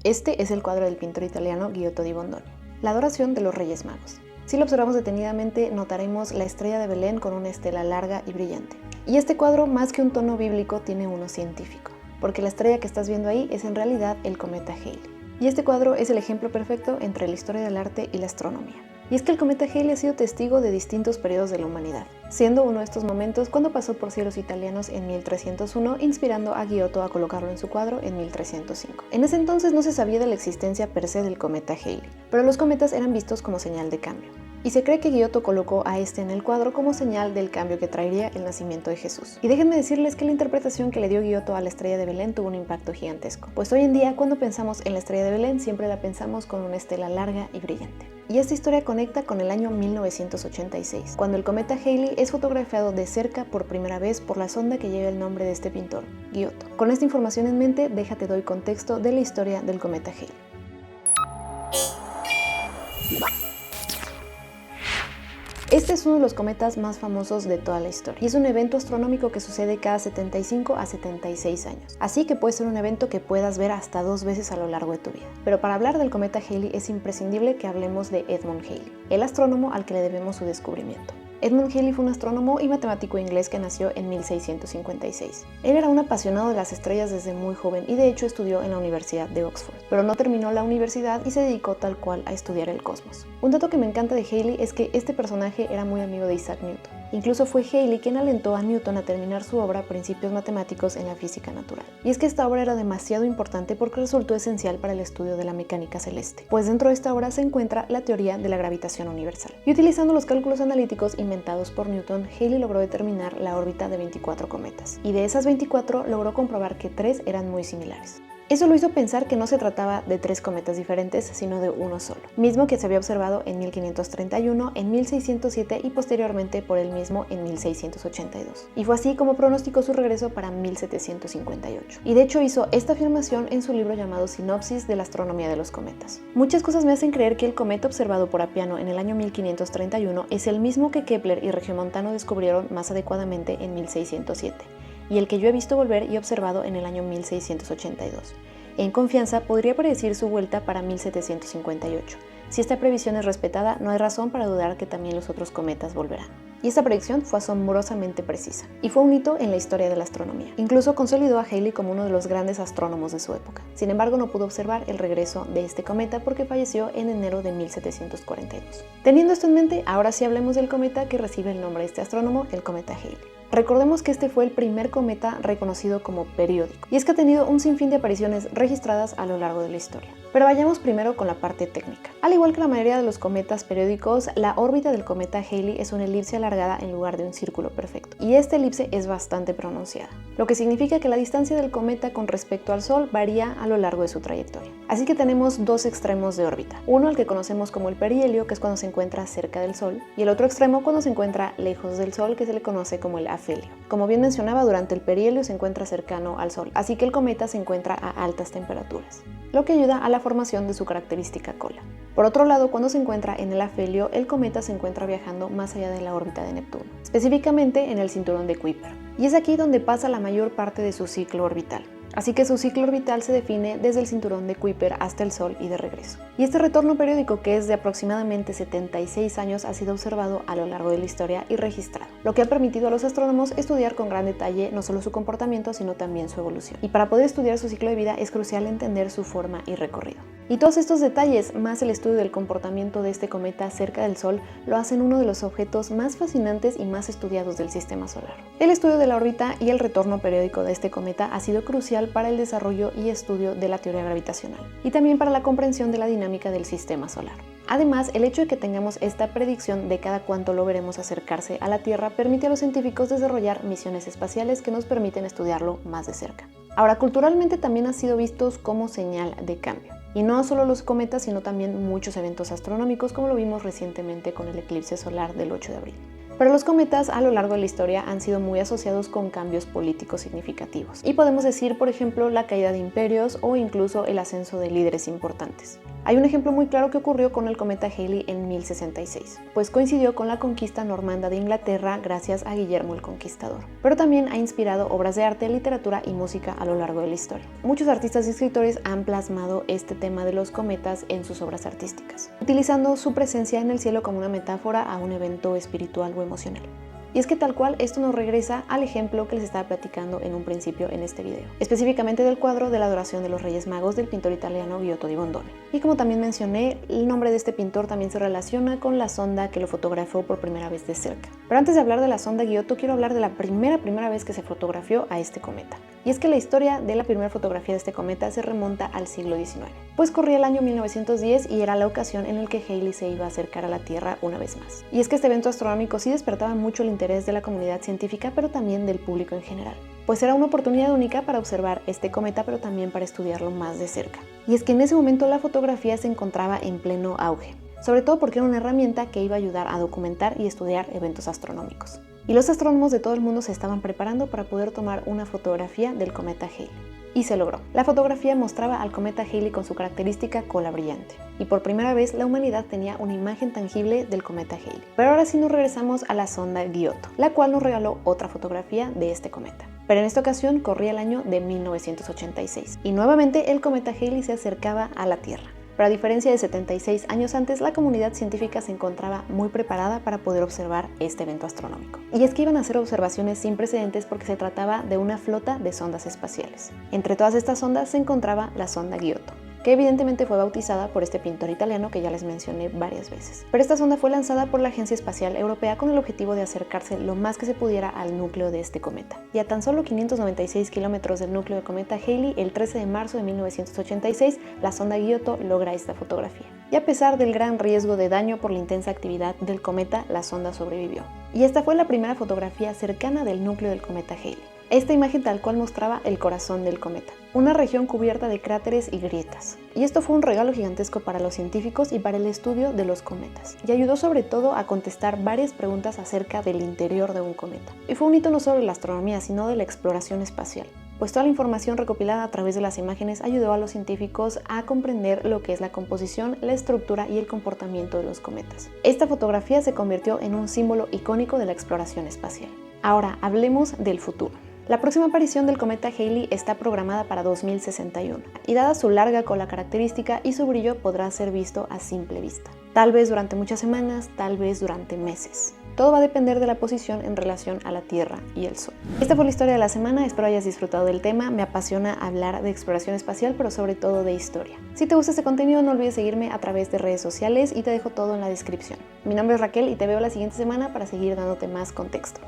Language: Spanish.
Este es el cuadro del pintor italiano Giotto di Bondone, La adoración de los Reyes Magos. Si lo observamos detenidamente, notaremos la estrella de Belén con una estela larga y brillante. Y este cuadro, más que un tono bíblico, tiene uno científico, porque la estrella que estás viendo ahí es en realidad el cometa Halley. Y este cuadro es el ejemplo perfecto entre la historia del arte y la astronomía. Y es que el cometa Halley ha sido testigo de distintos periodos de la humanidad, siendo uno de estos momentos cuando pasó por cielos italianos en 1301, inspirando a Giotto a colocarlo en su cuadro en 1305. En ese entonces no se sabía de la existencia per se del cometa Halley, pero los cometas eran vistos como señal de cambio. Y se cree que Giotto colocó a este en el cuadro como señal del cambio que traería el nacimiento de Jesús. Y déjenme decirles que la interpretación que le dio Giotto a la estrella de Belén tuvo un impacto gigantesco, pues hoy en día cuando pensamos en la estrella de Belén siempre la pensamos con una estela larga y brillante. Y esta historia conecta con el año 1986, cuando el cometa Halley es fotografiado de cerca por primera vez por la sonda que lleva el nombre de este pintor, Giotto. Con esta información en mente, déjate doy contexto de la historia del cometa Halley. Este es uno de los cometas más famosos de toda la historia y es un evento astronómico que sucede cada 75 a 76 años, así que puede ser un evento que puedas ver hasta 2 veces a lo largo de tu vida. Pero para hablar del cometa Halley es imprescindible que hablemos de Edmund Halley, el astrónomo al que le debemos su descubrimiento. Edmund Halley fue un astrónomo y matemático inglés que nació en 1656. Él era un apasionado de las estrellas desde muy joven y de hecho estudió en la Universidad de Oxford, pero no terminó la universidad y se dedicó tal cual a estudiar el cosmos. Un dato que me encanta de Halley es que este personaje era muy amigo de Isaac Newton. Incluso fue Halley quien alentó a Newton a terminar su obra Principios Matemáticos en la Física Natural. Y es que esta obra era demasiado importante porque resultó esencial para el estudio de la mecánica celeste, pues dentro de esta obra se encuentra la teoría de la gravitación universal. Y utilizando los cálculos analíticos inventados por Newton, Halley logró determinar la órbita de 24 cometas, y de esas 24 logró comprobar que 3 eran muy similares. Eso lo hizo pensar que no se trataba de 3 cometas diferentes, sino de uno solo, mismo que se había observado en 1531, en 1607 y posteriormente por él mismo en 1682. Y fue así como pronosticó su regreso para 1758. Y de hecho hizo esta afirmación en su libro llamado Sinopsis de la astronomía de los cometas. Muchas cosas me hacen creer que el cometa observado por Appiano en el año 1531 es el mismo que Kepler y Regiomontano descubrieron más adecuadamente en 1607. Y el que yo he visto volver y observado en el año 1682. En confianza podría predecir su vuelta para 1758. Si esta previsión es respetada, no hay razón para dudar que también los otros cometas volverán. Y esta predicción fue asombrosamente precisa, y fue un hito en la historia de la astronomía. Incluso consolidó a Halley como uno de los grandes astrónomos de su época. Sin embargo, no pudo observar el regreso de este cometa porque falleció en enero de 1742. Teniendo esto en mente, ahora sí hablemos del cometa que recibe el nombre de este astrónomo, el cometa Halley. Recordemos que este fue el primer cometa reconocido como periódico, y es que ha tenido un sinfín de apariciones registradas a lo largo de la historia. Pero vayamos primero con la parte técnica. Al igual que la mayoría de los cometas periódicos, la órbita del cometa Halley es una elipse alargada en lugar de un círculo perfecto, y esta elipse es bastante pronunciada, lo que significa que la distancia del cometa con respecto al Sol varía a lo largo de su trayectoria. Así que tenemos 2 extremos de órbita, uno el que conocemos como el perihelio, que es cuando se encuentra cerca del Sol, y el otro extremo cuando se encuentra lejos del Sol, que se le conoce como el afelio. Como bien mencionaba, durante el perihelio se encuentra cercano al Sol, así que el cometa se encuentra a altas temperaturas, lo que ayuda a la formación de su característica cola. Por otro lado, cuando se encuentra en el afelio, el cometa se encuentra viajando más allá de la órbita de Neptuno, específicamente en el cinturón de Kuiper, y es aquí donde pasa la mayor parte de su ciclo orbital. Así que su ciclo orbital se define desde el cinturón de Kuiper hasta el Sol y de regreso. Y este retorno periódico, que es de aproximadamente 76 años, ha sido observado a lo largo de la historia y registrado, lo que ha permitido a los astrónomos estudiar con gran detalle no solo su comportamiento, sino también su evolución. Y para poder estudiar su ciclo de vida es crucial entender su forma y recorrido. Y todos estos detalles, más el estudio del comportamiento de este cometa cerca del Sol, lo hacen uno de los objetos más fascinantes y más estudiados del sistema solar. El estudio de la órbita y el retorno periódico de este cometa ha sido crucial para el desarrollo y estudio de la teoría gravitacional, y también para la comprensión de la dinámica del sistema solar. Además, el hecho de que tengamos esta predicción de cada cuánto lo veremos acercarse a la Tierra permite a los científicos desarrollar misiones espaciales que nos permiten estudiarlo más de cerca. Ahora, culturalmente también han sido vistos como señal de cambio. Y no solo los cometas, sino también muchos eventos astronómicos, como lo vimos recientemente con el eclipse solar del 8 de abril. Pero los cometas a lo largo de la historia han sido muy asociados con cambios políticos significativos. Y podemos decir, por ejemplo, la caída de imperios o incluso el ascenso de líderes importantes. Hay un ejemplo muy claro que ocurrió con el cometa Halley en 1066, pues coincidió con la conquista normanda de Inglaterra gracias a Guillermo el Conquistador. Pero también ha inspirado obras de arte, literatura y música a lo largo de la historia. Muchos artistas y escritores han plasmado este tema de los cometas en sus obras artísticas, utilizando su presencia en el cielo como una metáfora a un evento espiritual o emocional. Y es que tal cual esto nos regresa al ejemplo que les estaba platicando en un principio en este video, específicamente del cuadro de la adoración de los Reyes Magos del pintor italiano Giotto di Bondone. Y como también mencioné, el nombre de este pintor también se relaciona con la sonda que lo fotografió por primera vez de cerca. Pero antes de hablar de la sonda Giotto, quiero hablar de la primera vez que se fotografió a este cometa. Y es que la historia de la primera fotografía de este cometa se remonta al siglo XIX, pues corría el año 1910 y era la ocasión en la que Halley se iba a acercar a la Tierra una vez más. Y es que este evento astronómico sí despertaba mucho el interés de la comunidad científica, pero también del público en general, pues era una oportunidad única para observar este cometa, pero también para estudiarlo más de cerca. Y es que en ese momento la fotografía se encontraba en pleno auge, sobre todo porque era una herramienta que iba a ayudar a documentar y estudiar eventos astronómicos. Y los astrónomos de todo el mundo se estaban preparando para poder tomar una fotografía del cometa Halley. Y se logró. La fotografía mostraba al cometa Halley con su característica cola brillante. Y por primera vez la humanidad tenía una imagen tangible del cometa Halley. Pero ahora sí nos regresamos a la sonda Giotto, la cual nos regaló otra fotografía de este cometa. Pero en esta ocasión corría el año de 1986. Y nuevamente el cometa Halley se acercaba a la Tierra. Pero a diferencia de 76 años antes, la comunidad científica se encontraba muy preparada para poder observar este evento astronómico. Y es que iban a hacer observaciones sin precedentes porque se trataba de una flota de sondas espaciales. Entre todas estas sondas se encontraba la sonda Giotto, que evidentemente fue bautizada por este pintor italiano que ya les mencioné varias veces. Pero esta sonda fue lanzada por la Agencia Espacial Europea con el objetivo de acercarse lo más que se pudiera al núcleo de este cometa. Y a tan solo 596 kilómetros del núcleo del cometa Halley, el 13 de marzo de 1986, la sonda Giotto logra esta fotografía. Y a pesar del gran riesgo de daño por la intensa actividad del cometa, la sonda sobrevivió. Y esta fue la primera fotografía cercana del núcleo del cometa Halley. Esta imagen tal cual mostraba el corazón del cometa, una región cubierta de cráteres y grietas. Y esto fue un regalo gigantesco para los científicos y para el estudio de los cometas. Y ayudó sobre todo a contestar varias preguntas acerca del interior de un cometa. Y fue un hito no solo de la astronomía, sino de la exploración espacial, pues toda la información recopilada a través de las imágenes ayudó a los científicos a comprender lo que es la composición, la estructura y el comportamiento de los cometas. Esta fotografía se convirtió en un símbolo icónico de la exploración espacial. Ahora, hablemos del futuro. La próxima aparición del cometa Halley está programada para 2061, y dada su larga cola característica y su brillo podrá ser visto a simple vista. Tal vez durante muchas semanas, tal vez durante meses. Todo va a depender de la posición en relación a la Tierra y el Sol. Esta fue la historia de la semana, espero hayas disfrutado del tema. Me apasiona hablar de exploración espacial, pero sobre todo de historia. Si te gusta este contenido, no olvides seguirme a través de redes sociales y te dejo todo en la descripción. Mi nombre es Raquel y te veo la siguiente semana para seguir dándote más contexto.